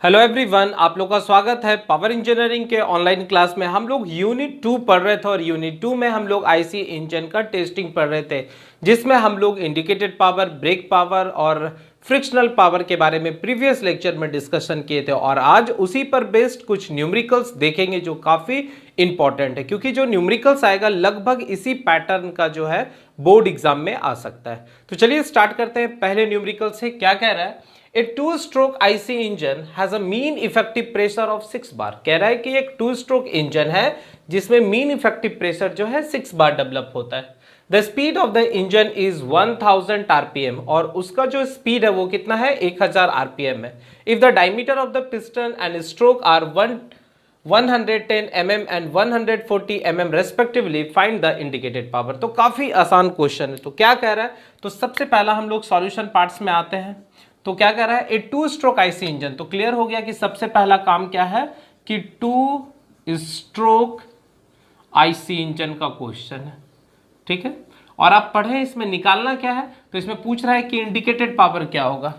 Hello everyone, आप लोग का स्वागत है पावर इंजीनियरिंग के ऑनलाइन क्लास में। हम लोग यूनिट 2 पढ़ रहे थे और यूनिट 2 में हम लोग आईसी इंजन का टेस्टिंग पढ़ रहे थे, जिसमें हम लोग इंडिकेटेड पावर, ब्रेक पावर और फ्रिक्शनल पावर के बारे में प्रीवियस लेक्चर में डिस्कशन किए थे। और आज उसी पर बेस्ड कुछ न्यूमेरिकल्स देखेंगे जो काफ़ी इंपॉर्टेंट है, क्योंकि जो न्यूमेरिकल्स आएगा लगभग इसी पैटर्न का जो है बोर्ड एग्जाम में आ सकता है। तो चलिए स्टार्ट करते हैं। पहले न्यूमेरिकल से क्या कह रहा है? A two-stroke IC engine has a mean effective pressure of 6 बार। कह रहा है कि एक टू स्ट्रोक इंजन है जिसमें मीन इफेक्टिव प्रेशर जो है 6 बार डेवलप होता है। The speed of the engine is 1000 RPM, और उसका जो स्पीड है वो कितना है? 1000 आरपीएम है। If the diameter of the piston and stroke are 110 mm and 140 mm respectively, find the indicated power. तो काफी आसान क्वेश्चन है। तो क्या कह रहा है? तो सबसे पहला हम लोग सॉल्यूशन पार्ट्स में आते हैं। तो क्या कह रहा है? A two stroke IC engine. तो क्लियर हो गया कि सबसे पहला काम क्या है कि टू स्ट्रोक आईसी इंजन का क्वेश्चन है, ठीक है। और आप पढ़े इसमें निकालना क्या है, तो इसमें पूछ रहा है कि इंडिकेटेड पावर क्या होगा।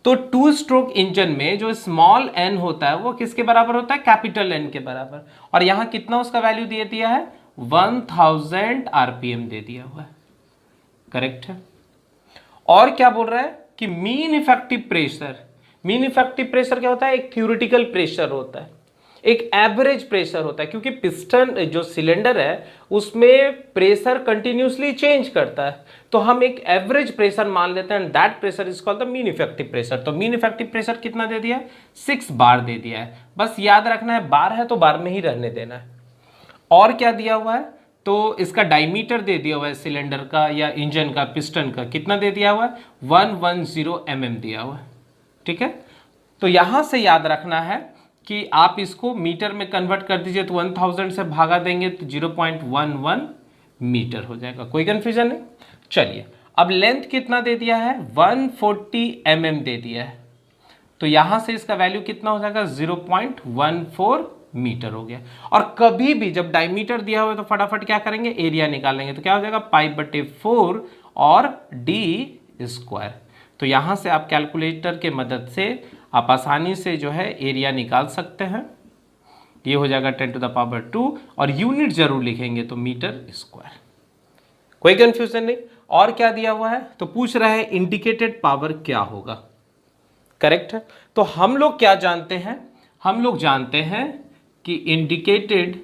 तो टू स्ट्रोक इंजन में जो स्मॉल एन होता है वो किसके बराबर होता है? कैपिटल एन के बराबर। और यहां कितना उसका वैल्यू दे दिया है? 1000 आरपीएम दे दिया हुआ है, करेक्ट है। और क्या बोल रहा है कि mean effective pressure. Mean effective pressure क्या होता है? एक थ्योरेटिकल प्रेशर होता है, एक एवरेज प्रेशर होता है, क्योंकि पिस्टन जो सिलेंडर है उसमें प्रेशर कंटिन्यूसली चेंज करता है। तो हम एक एवरेज प्रेशर मान लेते हैं, that pressure is called the mean effective pressure. तो मीन इफेक्टिव प्रेशर कितना दे दिया है? 6 बार दे दिया है। बस याद रखना है, बार है तो बार में ही रहने देना है। और क्या दिया हुआ है? तो इसका डायमीटर दे दिया हुआ है सिलेंडर का या इंजन का, पिस्टन का कितना दे दिया हुआ है? 110 mm दिया हुआ है, ठीक है। तो यहां से याद रखना है कि आप इसको मीटर में कन्वर्ट कर दीजिए, तो 1000 से भागा देंगे तो 0.11 मीटर हो जाएगा। कोई कंफ्यूजन नहीं। चलिए, अब लेंथ कितना दे दिया है? 140 mm दे दिया है। तो यहां से इसका वैल्यू कितना हो जाएगा? 0.14 मीटर हो गया। और कभी भी जब डायमीटर दिया हुआ है तो फटाफट क्या करेंगे? एरिया निकालेंगे। तो क्या हो जाएगा? π/4 और d स्क्वायर। तो यहां से आप कैलकुलेटर के मदद से आप आसानी से जो है एरिया निकाल सकते हैं। ये हो जाएगा 10⁻², और यूनिट जरूर लिखेंगे तो मीटर स्क्वायर। कोई कंफ्यूजन नहीं। और क्या दिया हुआ है? तो पूछ रहा है इंडिकेटेड पावर क्या होगा, करेक्ट है। तो हम लोग क्या जानते हैं? हम लोग जानते हैं कि इंडिकेटेड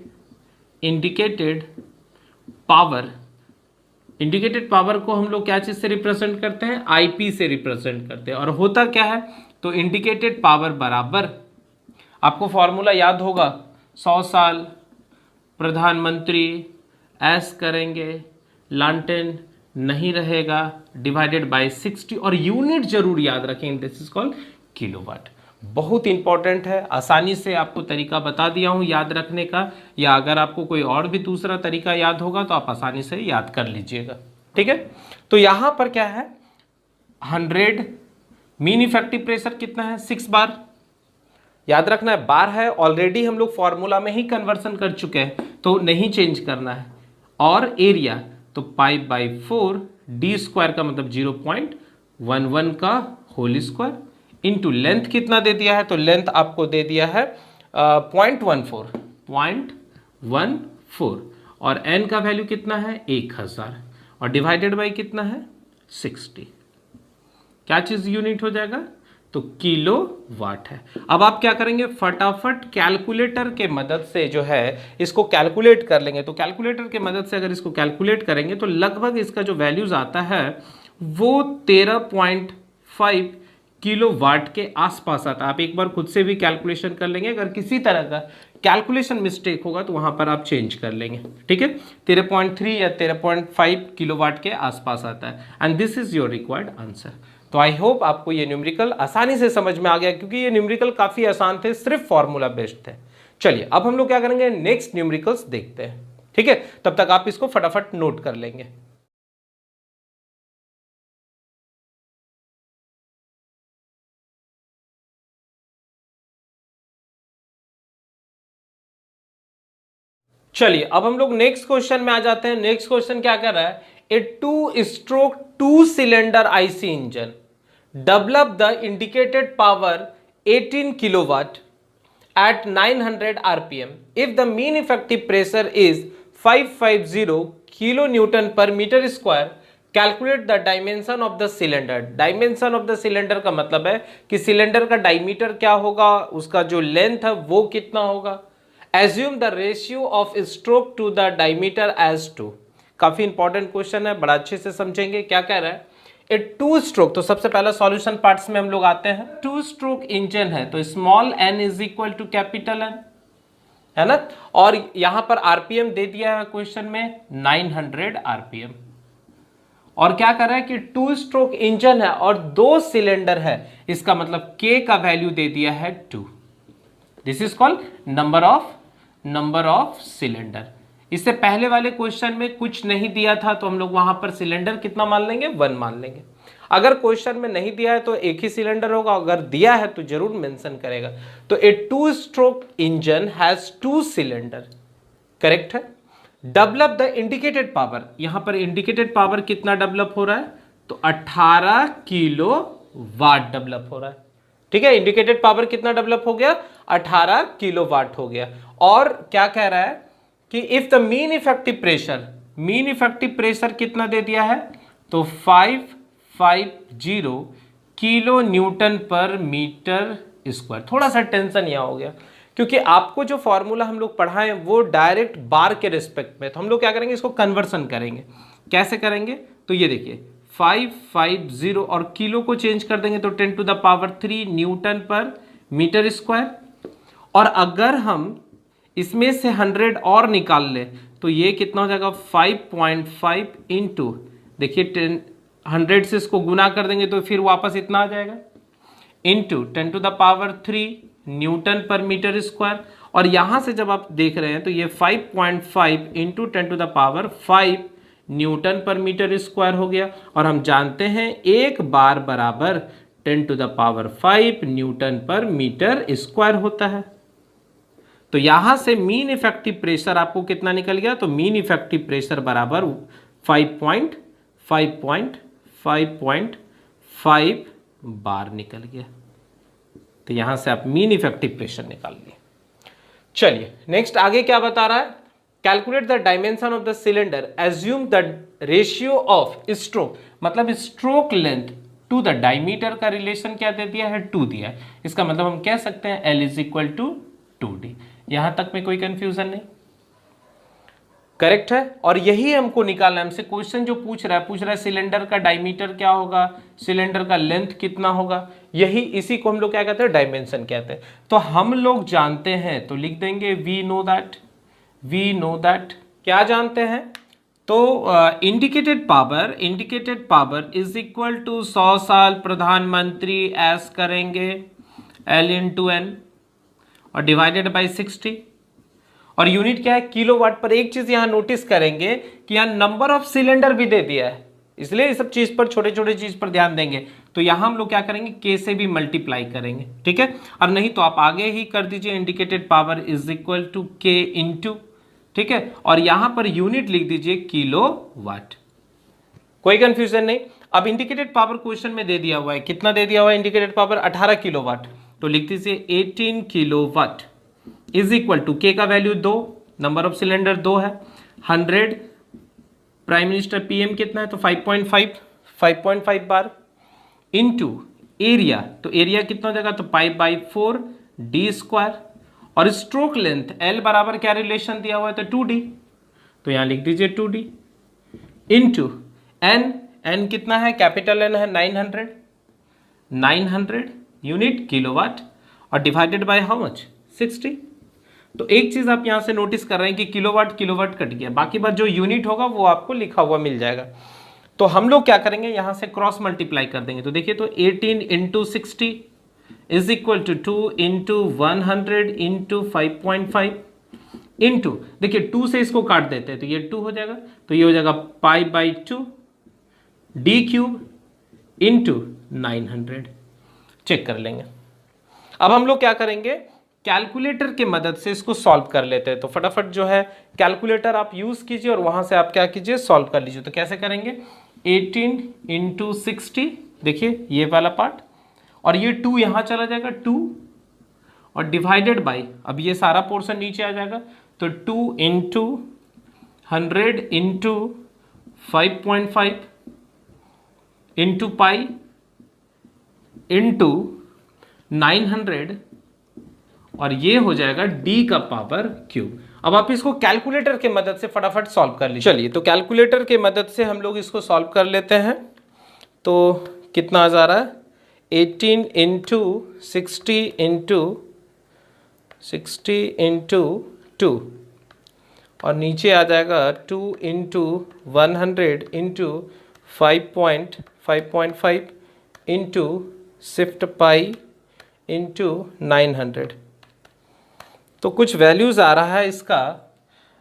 पावर को हम लोग क्या चीज से रिप्रेजेंट करते हैं? आईपी से रिप्रेजेंट करते हैं। और होता क्या है? तो इंडिकेटेड पावर बराबर, आपको फॉर्मूला याद होगा, 100 साल प्रधानमंत्री ऐस करेंगे, लालटेन नहीं रहेगा, डिवाइडेड बाय 60। और यूनिट जरूर याद रखें, दिस इज कॉल्ड किलोवाट। बहुत इंपॉर्टेंट है। आसानी से आपको तरीका बता दिया हूं याद रखने का, या अगर आपको कोई और भी दूसरा तरीका याद होगा तो आप आसानी से याद कर लीजिएगा, ठीक है। तो यहां पर क्या है? 100 मीन इफेक्टिव प्रेशर कितना है? 6 बार। याद रखना है, बार है, ऑलरेडी हम लोग फॉर्मूला में ही कन्वर्सन कर चुके हैं तो नहीं चेंज करना है। और एरिया तो π/4, d स्क्वायर का मतलब 0.11 का होल स्क्वायर, इंटू लेंथ कितना दे दिया है? तो लेंथ आपको दे दिया है 0.14, और n का वैल्यू कितना है? 1000, और डिवाइडेड बाई कितना है? 60। क्या चीज यूनिट हो जाएगा? तो किलो वाट है। अब आप क्या करेंगे? फटाफट कैलकुलेटर के मदद से जो है इसको कैलकुलेट कर लेंगे। तो कैलकुलेटर के मदद से अगर इसको कैलकुलेट करेंगे तो लगभग इसका जो वैल्यूज आता है वो 13.5 किलो वाट के आसपास आता है। आप एक बार खुद से भी कैलकुलेशन कर लेंगे, अगर किसी तरह का कैलकुलेशन मिस्टेक होगा तो वहां पर आप चेंज कर लेंगे, ठीक है। 13.3 या 13.5 किलो वाट के आसपास आता है, and this is your required answer. तो आई होप आपको ये न्यूमेरिकल आसानी से समझ में आ गया, क्योंकि ये न्यूमेरिकल काफी आसान थे, सिर्फ फॉर्मूला बेस्ड थे। चलिए, अब हम लोग क्या करेंगे? नेक्स्ट न्यूमेरिकल्स देखते हैं, ठीक है। तब तक आप इसको फटाफट नोट कर लेंगे। चलिए, अब हम लोग नेक्स्ट क्वेश्चन में आ जाते हैं। नेक्स्ट क्वेश्चन क्या कर रहा है? A two stroke 2 cylinder IC engine develop the indicated power 18 kilowatt at 900 rpm if the mean effective pressure is 550 kilonewton per meter square, calculate the dimension of the cylinder. Dimension of the cylinder का मतलब है कि cylinder का diameter क्या होगा, उसका जो length है वो कितना होगा। Assume the ratio of stroke to the diameter as 2। काफी इंपॉर्टेंट क्वेश्चन है, बड़ा अच्छे से समझेंगे क्या कह रहा है। ए टू स्ट्रोक, तो सबसे पहला सॉल्यूशन पार्ट्स में हम लोग आते हैं। टू स्ट्रोक इंजन है तो small n is equal to capital N, है ना। और यहां पर आरपीएम दे दिया है क्वेश्चन में 900 आरपीएम। और क्या कर रहा है कि टू स्ट्रोक इंजन है और 2 सिलेंडर है, इसका मतलब K का वैल्यू दे दिया है 2। This is called number of cylinder. इससे पहले वाले क्वेश्चन में कुछ नहीं दिया था तो हम लोग वहां पर सिलेंडर कितना मान लेंगे, 1 मान लेंगे। अगर क्वेश्चन में नहीं दिया है तो एक ही सिलेंडर होगा, अगर दिया है तो जरूर मेंशन करेगा। तो a two stroke engine has 2 cylinder, correct है। डेवलप द इंडिकेटेड पावर, यहां पर इंडिकेटेड पावर कितना डेवलप हो रहा है, तो 18 किलो वाट डेवलप हो रहा है। ठीक है, इंडिकेटेड पावर कितना डेवलप हो गया, 18 किलो वाट हो गया। और क्या कह रहा है कि if the mean effective pressure कितना दे दिया है, तो 550 kilo Newton per metre square. थोड़ा सा टेंशन यहां हो गया क्योंकि आपको जो फॉर्मूला हम लोग पढ़ाएं वो डायरेक्ट बार के रिस्पेक्ट में, तो हम लोग क्या करेंगे, इसको कन्वर्सन करेंगे। कैसे करेंगे, तो ये देखिए 550 और किलो को चेंज कर देंगे तो 10 to the power 3 newton per metre square. और अगर हम इसमें से 100 और निकाल ले तो ये कितना हो जाएगा, 5.5 इंटू, देखिए 100 से इसको गुना कर देंगे तो फिर वापस इतना आ जाएगा, into 10 to the power 3 newton per metre square. और यहां से जब आप देख रहे हैं तो ये 5.5 into 10 to the power 5 newton per metre square हो गया। और हम जानते हैं एक बार बराबर 10 to the power 5 newton per metre square होता है। तो यहां से मीन इफेक्टिव प्रेशर आपको कितना निकल गया, तो मीन इफेक्टिव प्रेशर बराबर 5.5 बार निकल गया। तो यहां से आप मीन इफेक्टिव प्रेशर निकाल लिए। चलिए नेक्स्ट आगे क्या बता रहा है, calculate the dimension of the cylinder, assume the ratio of stroke, मतलब stroke length to the diameter का रिलेशन क्या दे दिया है, 2 दिया है। इसका मतलब हम कह सकते हैं L is equal to 2D। यहां तक में कोई कंफ्यूजन नहीं, करेक्ट है। और यही हमको निकालना है, हमसे क्वेश्चन जो पूछ रहा है सिलेंडर का डायमीटर क्या होगा, सिलेंडर का लेंथ कितना होगा, यही इसी को हम लोग क्या कहते हैं, डायमेंशन कहते हैं। तो हम लोग जानते हैं तो लिख देंगे वी नो दैट क्या जानते हैं, तो indicated power is equal to 100 साल प्रधानमंत्री एस करेंगे L इंटू एन और डिवाइडेड बाई 60। और यूनिट क्या है, किलोवाट पर। एक चीज यहां नोटिस करेंगे कि यहां नंबर ऑफ सिलेंडर भी दे दिया है, इसलिए इस सब चीज पर, छोटे छोटे चीज पर ध्यान देंगे। तो यहां हम लोग क्या करेंगे, K से भी मल्टीप्लाई करेंगे, ठीक है। और नहीं तो आप आगे ही कर दीजिए, indicated power is equal to K into, ठीक है। और यहां पर यूनिट लिख दीजिए किलोवाट, कोई कंफ्यूजन नहीं। अब इंडिकेटेड पावर क्वेश्चन में दे दिया हुआ है, कितना दे दिया हुआ है इंडिकेटेड पावर, 18 किलोवाट। तो लिख दीजिए 18 kilowatt is equal to K का वैल्यू 2, नंबर ऑफ सिलेंडर 2 है, 100 प्राइम मिनिस्टर PM कितना है, तो 5.5 बार, इंटू एरिया, तो एरिया कितना हो जाएगा, तो π/4 D स्क्वायर। और स्ट्रोक लेंथ L बराबर क्या रिलेशन दिया हुआ है, तो 2D, तो यहां लिख दीजिए 2D इंटू n कितना है, कैपिटल N है 900 यूनिट किलोवाट और डिवाइडेड बाय हाउ मच, 60। तो एक चीज आप यहां से नोटिस कर रहे हैं कि किलोवाट कट गया, बाकी बात जो यूनिट होगा वो आपको लिखा हुआ मिल जाएगा। तो हम लोग क्या करेंगे, यहां से क्रॉस मल्टीप्लाई कर देंगे। तो देखिए, तो 18 into 60 is equal to 2 into 100 into 5.5 into, देखिए 2 से इसको काट देते हैं तो ये 2 हो जाएगा, तो ये हो जाएगा π/2 D क्यूब इंटू 900। चेक कर लेंगे। अब हम लोग क्या करेंगे, कैलकुलेटर की मदद से इसको सॉल्व कर लेते हैं। तो फटाफट जो है कैलकुलेटर आप यूज कीजिए और वहां से आप क्या कीजिए, सॉल्व कर लीजिए। तो कैसे करेंगे, 18 इंटू 60, देखिए ये वाला पार्ट, और ये 2 यहाँ चला जाएगा 2 और डिवाइडेड बाई, अब ये सारा पोर्शन नीचे आ जाएगा, तो 2 into 100 into 5.5 into pi into 900 और ये हो जाएगा d का पावर क्यूब। अब आप इसको कैलकुलेटर के मदद से फटाफट सॉल्व कर लीजिए। चलिए, तो कैलकुलेटर के मदद से हम लोग इसको सॉल्व कर लेते हैं। तो कितना आ जा रहा है, 18 इंटू 60 इंटू 2 और नीचे आ जाएगा 2 into 100 into 5.5 into shift pi into 900। तो कुछ वैल्यूज़ आ रहा है इसका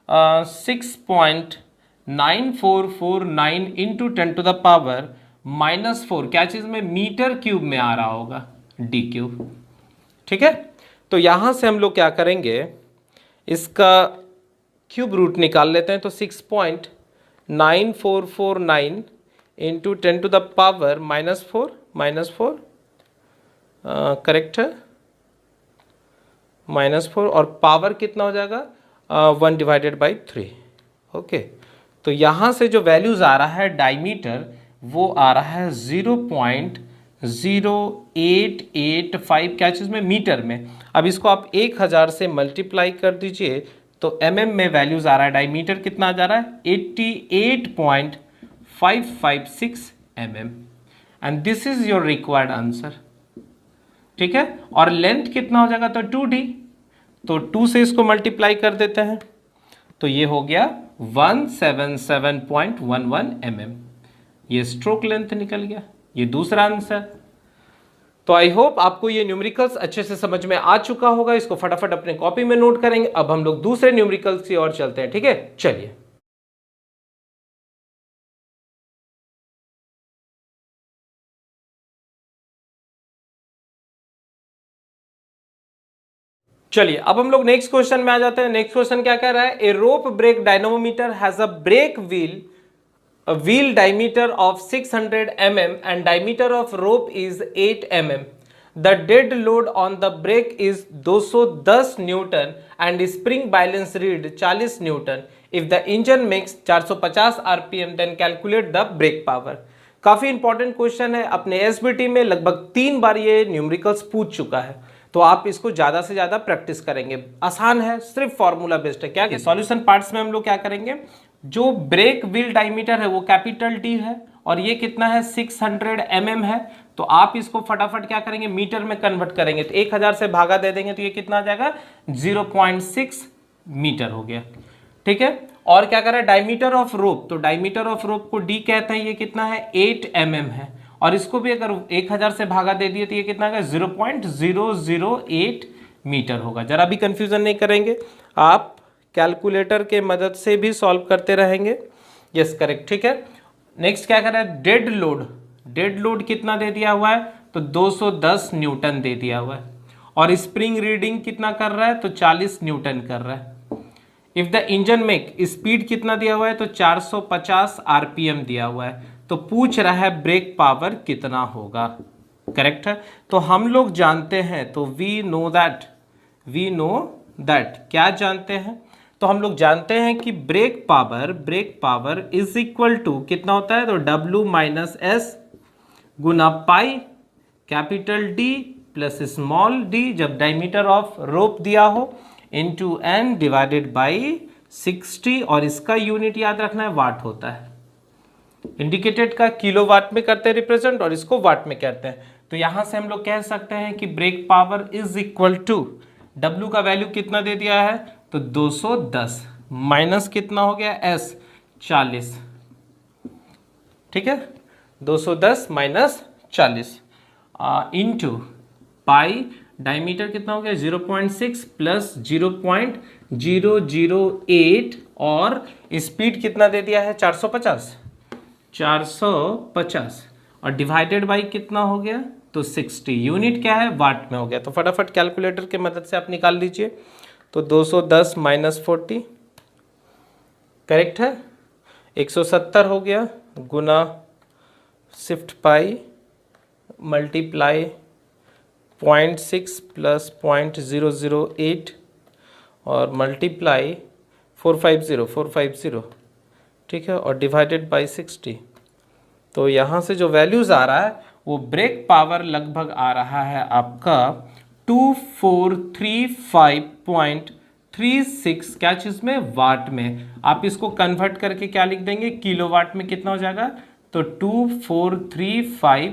6.9449 इंटू 10 टू द पावर -4, क्या चीज़ में, मीटर क्यूब में आ रहा होगा, डी क्यूब। ठीक है, तो यहाँ से हम लोग क्या करेंगे, इसका क्यूब रूट निकाल लेते हैं। तो 6.9449 into 10 to the power -4 correct है, -4 और पावर कितना हो जाएगा 1 डिवाइडेड बाई 3। ओके, तो यहाँ से जो वैल्यूज़ आ रहा है डायमीटर, वो आ रहा है 0.0885, क्या चीज़ में, मीटर में। अब इसको आप 1000 से मल्टीप्लाई कर दीजिए तो mm में वैल्यूज़ आ रहा है, डायमीटर कितना आ जा रहा है 88.556 mm and this is your required answer. ठीक है, और लेंथ कितना हो जाएगा, तो 2d, तो 2 से इसको मल्टीप्लाई कर देते हैं तो ये हो गया 177.11 mm। ये स्ट्रोक लेंथ निकल गया, ये दूसरा आंसर। तो आई होप आपको ये न्यूमेरिकल्स अच्छे से समझ में आ चुका होगा। इसको फटाफट अपने कॉपी में नोट करेंगे। अब हम लोग दूसरे न्यूमेरिकल्स की ओर चलते हैं। ठीक है, चलिए। चलिए, अब हम लोग नेक्स्ट क्वेश्चन में आ जाते हैं। नेक्स्ट क्वेश्चन क्या कह रहा है, a rope brake dynamometer has a brake wheel diameter of 600 mm and diameter of rope is 8 mm. The dead load on the brake is 210 Newton and spring balance read 40 Newton. If the engine makes 450 RPM then calculate the brake power. काफी important question है, अपने SBT में लगभग 3 बार ये numericals पूछ चुका है, तो आप इसको ज्यादा से ज्यादा प्रैक्टिस करेंगे। आसान है, सिर्फ फॉर्मूला बेस्ड है। क्या सॉल्यूशन पार्ट्स में हम लोग क्या करेंगे, जो ब्रेक व्हील डायमीटर है वो कैपिटल डी है और ये कितना है 600 mm है, तो आप इसको फटाफट क्या करेंगे, मीटर में कन्वर्ट करेंगे। तो 1000 से भागा दे देंगे तो ये कितना आ जाएगा 0.6 मीटर हो गया। ठीक है, और क्या कर रहा है, डायमीटर ऑफ रोप, तो डायमीटर ऑफ रोप को डी कहते हैं, ये कितना है 8 mm है और इसको भी अगर 1000 से भागा दे दिए तो ये कितना है 0.008 मीटर होगा। जरा भी कंफ्यूजन नहीं करेंगे, आप कैलकुलेटर के मदद से भी सॉल्व करते रहेंगे। Yes correct. ठीक है, नेक्स्ट क्या कर रहा है, डेड लोड कितना दे दिया हुआ है, तो 210 न्यूटन दे दिया हुआ है और स्प्रिंग रीडिंग कितना कर रहा है, तो 40 न्यूटन कर रहा है। If the engine make, speed कितना दिया हुआ है, तो 450 आरपीएम दिया हुआ है, तो पूछ रहा है ब्रेक पावर कितना होगा। करेक्ट है, तो हम लोग जानते हैं, तो वी नो दैट क्या जानते हैं, तो हम लोग जानते हैं कि brake power is equal to कितना होता है, तो W माइनस एस गुना pi capital D plus small D, जब डायमीटर ऑफ रोप दिया हो, इंटू एन डिवाइडेड बाई 60 और इसका यूनिट याद रखना है वाट होता है। इंडिकेटेड का किलोवाट में करते हैं रिप्रेजेंट और इसको वाट में करते हैं। तो यहां से हम लोग कह सकते हैं कि brake power is equal to W का वैल्यू कितना दे दिया है, तो 210 माइनस कितना हो गया S 40। ठीक है, 210 माइनस 40 इंटू पाई, डायमीटर कितना हो गया 0.6 प्लस 0.008 और स्पीड कितना दे दिया है 450 और डिवाइडेड बाई कितना हो गया, तो 60। यूनिट क्या है, वाट में हो गया। तो फटाफट कैलकुलेटर की मदद से आप निकाल लीजिए। तो 210 माइनस 40 करेक्ट है, 170 हो गया गुना शिफ्ट पाई मल्टीप्लाई 0.6 प्लस 0.008 और मल्टीप्लाई 450 ठीक है, और डिवाइडेड बाय 60। तो यहाँ से जो वैल्यूज़ आ रहा है वो ब्रेक पावर लगभग आ रहा है आपका 2435.36 क्या चीज़ में, वाट में। आप इसको कन्वर्ट करके क्या लिख देंगे, किलोवाट में कितना हो जाएगा, तो 2435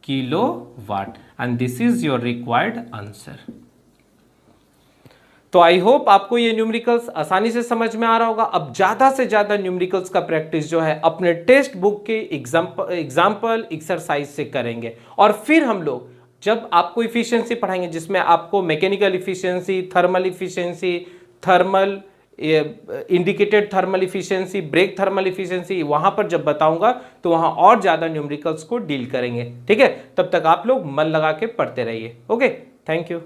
kilowatt, and this is your required answer. तो आई होप आपको ये न्यूमेरिकल्स आसानी से समझ में आ रहा होगा। अब ज़्यादा से ज़्यादा न्यूमेरिकल्स का प्रैक्टिस जो है अपने टेक्स्ट बुक के एग्जाम्पल एक्सरसाइज से करेंगे, और फिर हम लोग जब आपको इफिशियंसी पढ़ाएंगे जिसमें आपको mechanical efficiency, thermal efficiency, thermal indicated thermal efficiency, brake thermal efficiency, वहां पर जब बताऊंगा तो वहां और ज़्यादा न्यूमेरिकल्स को डील करेंगे। ठीक है, तब तक आप लोग मन लगा के पढ़ते रहिए। Okay, thank you.